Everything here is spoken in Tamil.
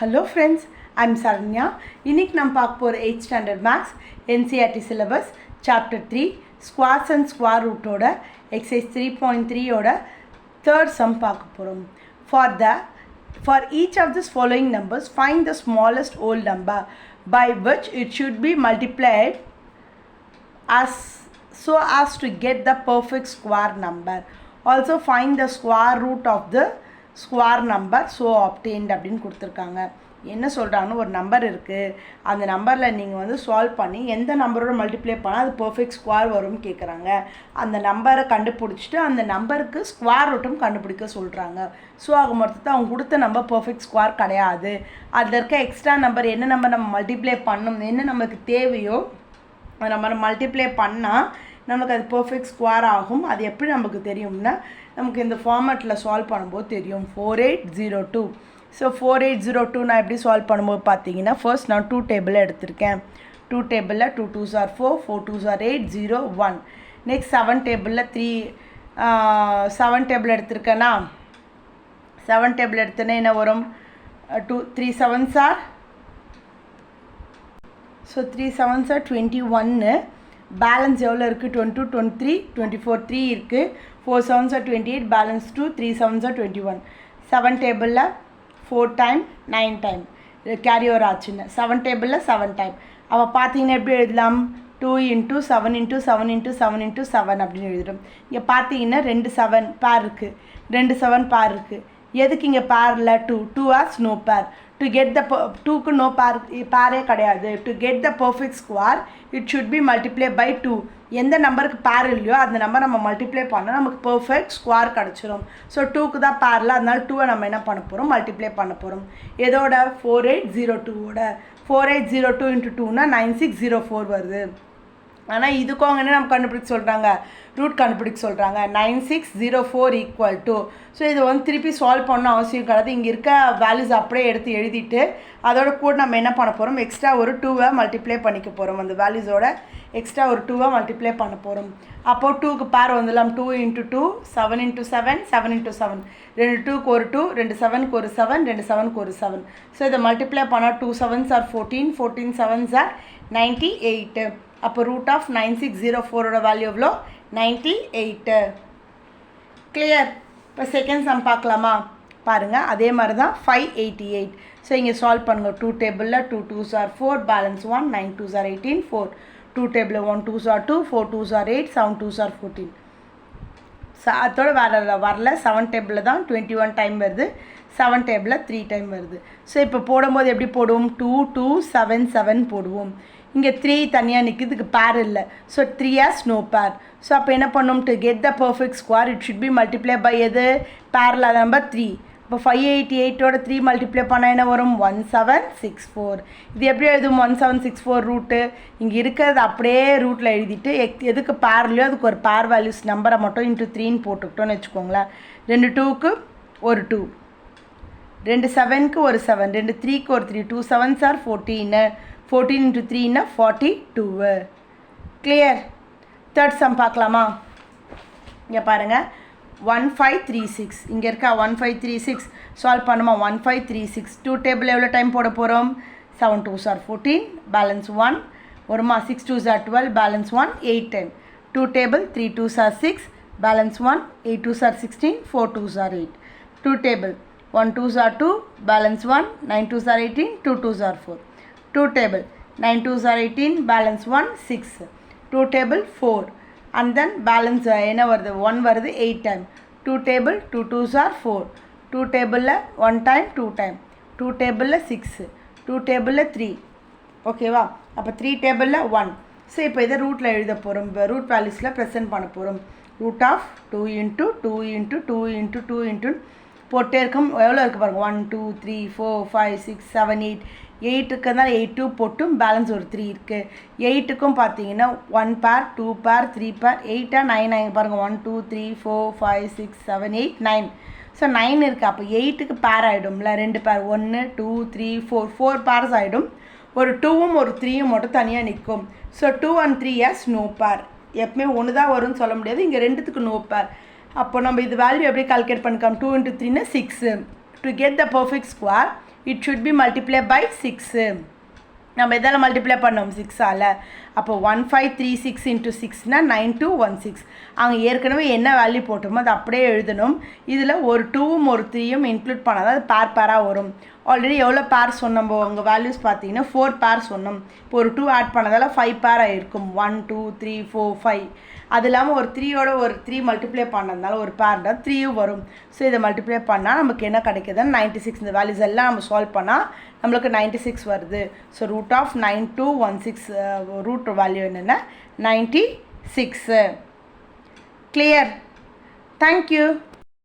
Hello friends, I'm Saranya. இன்னைக்கு நம்ம பார்க்க போகிற 8th standard maths NCERT syllabus chapter 3 squares and square ரூட்டோட எக்ஸசைஸ் 3.3 ஓட தேர்ட் சம் பார்க்க போகிறோம். For each of these following numbers, find the smallest whole number by which it should be multiplied so as to get the perfect square number. Also find the square root of the square number so obtained அப்படின்னு கொடுத்துருக்காங்க. என்ன சொல்கிறாங்கன்னு ஒரு நம்பர் இருக்குது, அந்த நம்பரில் நீங்கள் வந்து சால்வ் பண்ணி எந்த நம்பரோட மல்டிப்ளை பண்ணால் அது பர்ஃபெக்ட் ஸ்கொயர் வரும்னு கேட்குறாங்க. அந்த நம்பரை கண்டுபிடிச்சிட்டு அந்த நம்பருக்கு ஸ்கொயர் ரூட்டும் கண்டுபிடிக்க சொல்கிறாங்க. ஸோ ஆக மொத்தத்தை அவங்க கொடுத்த நம்பர் பர்ஃபெக்ட் ஸ்கொயர் கிடையாது. அதில் இருக்க எக்ஸ்ட்ரா நம்பர் என்ன நம்பர் நம்ம மல்டிப்ளை பண்ணணும், என்ன நமக்கு தேவையோ அதை நம்ம மல்டிப்ளை பண்ணால் நமக்கு அது பர்ஃபெக்ட் ஸ்கொயர் ஆகும். அது எப்படி நமக்கு தெரியும்னா நமக்கு இந்த ஃபார்மேட்டில் சால்வ் பண்ணும்போது தெரியும். 4802. ஸோ 4802 நான் எப்படி சால்வ் பண்ணும்போது பார்த்தீங்கன்னா ஃபர்ஸ்ட் நான் 2 டேபிளில் எடுத்திருக்கேன். 2 டேபிளில் 2 2s are 4, 4 2s are 8, 0 1. Next 7 டேபிளில் 7 டேபிள் எடுத்திருக்கேன்னா 7 டேபிள் எடுத்தோன்னே என்ன வரும், 3 7s are, so 3 7s are 21. Balance எவ்வளோ இருக்குது, 22 23 24 3 இருக்குது. 4 7s are 28, balance 2, 3 7s are 21. 7 டேபிளில் 4 டைம் 9 டைம் கேரி ஓவர் ஆச்சுன்னு 7 டேபிளில் 7 டைம். அவள் பார்த்தீங்கன்னா எப்படி எழுதலாம், 2 × 7 × 7 × 7 × 7 அப்படின்னு எழுதிடும். இங்கே பார்த்தீங்கன்னா 2 7 பேர் இருக்குது, 2 7 பேர் இருக்குது. எதுக்கு இங்கே பேரில் 2 has no pair. To get the 2க்கு நோ பேரே கிடையாது. To get the perfect square it should be multiply by 2. எந்த நம்பருக்கு பேர் இல்லையோ அந்த நம்பர் நம்ம மல்டிப்ளை பண்ணால் நமக்கு பர்ஃபெக்ட் ஸ்கொயர் கிடச்சிரும். ஸோ 2க்கு தான் பேரில், அதனால 2வை நம்ம என்ன பண்ண போகிறோம், மல்டிப்ளை பண்ண போகிறோம். எதோட 4802ஓட. 4802 × 2னா 9604 வருது. ஆனால் இதுக்கும் அவங்க என்ன நம்ம கண்டுபிடிக்க சொல்கிறாங்க, ரூட் கண்டுபிடிக்க சொல்கிறாங்க. 9604 = ஸோ இது வந்து திருப்பி சால்வ் பண்ண அவசியம் கிடையாது. இங்கே இருக்க வேல்யூஸ் அப்படியே எடுத்து எழுதிட்டு அதோட கூட நம்ம என்ன பண்ண போகிறோம், எக்ஸ்ட்ரா ஒரு 2வை மல்டிப்ளை பண்ணிக்க போகிறோம். அந்த வேல்யூஸோட எக்ஸ்ட்ரா ஒரு 2வை மல்டிப்ளை பண்ண போகிறோம். அப்போது 2க்கு பேர் வந்துடலாம். 2 × 2 7 × 7 7 × 7. 2 2க்கு ஒரு 2, 2 7க்கு ஒரு 7, 2 7க்கு ஒரு 7. ஸோ இதை மல்டிப்ளை பண்ணால் 2 7s are 14, 14 7s are 98. அப்போ ரூட் ஆஃப் 9604ஓட வேல்யூ எவ்வளோ, 98. கிளியர். இப்போ செகண்ட் சம் பார்க்கலாமா, பாருங்கள். அதே மாதிரி தான் 588. ஸோ இங்கே சால்வ் பண்ணுங்கள். 2 டேபிளில் 2 2s are 4, balance 1, 9 2s are 18, 4. 2 டேபிளில் 1 2s are 2, 4 2s are 8, 7 2s are 14. அதோட வரல. 7 டேபிளில் தான் 21 டைம் வருது, 7 டேபிளில் 3 டைம் வருது. ஸோ இப்போ போடும்போது எப்படி போடுவோம், 2 2 7 7 போடுவோம். இங்கே 3 தனியாக நிற்கிறதுக்கு பேர் இல்லை. So 3 has no pair. So அப்போ என்ன பண்ணணும், to get the perfect square it should be multiply by எது, பேரில் நம்பர் 3. இப்போ 588ஓட 3 மல்டிப்ளை பண்ணால் என்ன வரும், 1764. இது எப்படி எழுதும், 1764 ரூட்டு. இங்கே இருக்கிறது அப்படியே ரூட்டில் எழுதிட்டு எதுக்கு பேர்லையோ அதுக்கு ஒரு பேர் வேல்யூஸ் நம்பரை மட்டும் × 3ன்னு போட்டுக்கிட்டோன்னு வச்சுக்கோங்களேன். 2 2க்கு ஒரு 2, 2 7க்கு ஒரு 7, 2 3க்கு ஒரு 3, 2 7s are 14. 14 × 3ன்னா 42. Clear. Third sum பார்க்கலாமா. இங்கே பாருங்கள், 1536. இங்கே இருக்கா 1536 சால்வ் பண்ணுமா. 1536 2 டேபிள் எவ்வளோ டைம் போட போகிறோம், 7 2s are 14, பேலன்ஸ் 1 வருமா, 6 2s are 12, balance 1, 8 10. 2 table 3 2s are 6, balance 1, 8 2s are 16, 4 2s are 8. 2 table 1 2s are 2, balance 1, 9 2s are 18, 2 2s are 4. 2 table 9 2s are 18, balance 1 6. 2 table 4 and then balance என்ன வருது, 1 வருது 8 time. 2 table 2 2s are 4. 2 table 1 time 2 time. 2 table 6. 2 table 3. ஓகேவா. அப்போ 3 table 1. ஸோ இப்போ இதை ரூட்டில் எழுத போகிறோம், ரூட் வேல்யூஸில் ப்ரெசென்ட் பண்ண போகிறோம். ரூட் ஆஃப் 2 × 2 × 2 × 2 × போட்டே இருக்கும். எவ்வளோ இருக்குது பாருங்கள், 1 2 3 4 5 6 7 8. 8 இருக்கிறதுனால 8 2 போட்டும் பேலன்ஸ் ஒரு 3 இருக்குது. 8க்கும் பார்த்தீங்கன்னா 1 பேர் 2 பேர் 3 பேர் 8 9 9 பாருங்கள், 1 2 3 4 5 6 7 8 9. ஸோ 9 இருக்குது. அப்போ 8க்கு பேர் ஆகிடும்ல, 2 பேர் 1 2 3 4 பேர்ஸ் ஆகிடும். ஒரு 2வும் ஒரு 3யும் மட்டும் தனியாக நிற்கும். So 2 and 3 has no pair. எப்பவுமே ஒன்று தான் வரும்னு சொல்ல முடியாது, இங்கே 2த்துக்கு நோ பேர். அப்போ நம்ம இது வேல்யூ எப்படி கால்குலேட் பண்ணிக்கலாம், 2 × 3ன்னா 6. To get the perfect square it should be multiply by 6. நம்ம எதால் மல்டிப்ளை பண்ணோம் 6ஆல். அப்போ 1536 இன்ட்டு 6னா 9216. அங்கே ஏற்கனவே என்ன வேல்யூ போட்டோமோ அது அப்படியே எழுதணும். இதில் ஒரு 2ம் ஒரு 3யும் இன்க்ளூட் பண்ணால் அது பேராக வரும். ஆல்ரெடி எவ்வளோ பேர் சொன்னோம் அங்கே வேல்யூஸ் பார்த்தீங்கன்னா 4 பேர் சொன்னோம். இப்போ ஒரு 2 ஆட் பண்ணதால் 5 பேர் ஆகிருக்கும். 1 2 3 4 5. அது இல்லாமல் ஒரு 3யோட ஒரு 3 மல்டிப்ளை பண்ணதுனால ஒரு பேர்னா 3யும் வரும். ஸோ இதை மல்டிப்ளை பண்ணால் நமக்கு என்ன கிடைக்குதுன்னு 96. இந்த வேல்யூஸ் எல்லாம் நம்ம சால்வ் பண்ணால் நம்மளுக்கு 96 வருது. So root of 9216 root value என்னென்னா 96. கிளியர்? தேங்க்யூ.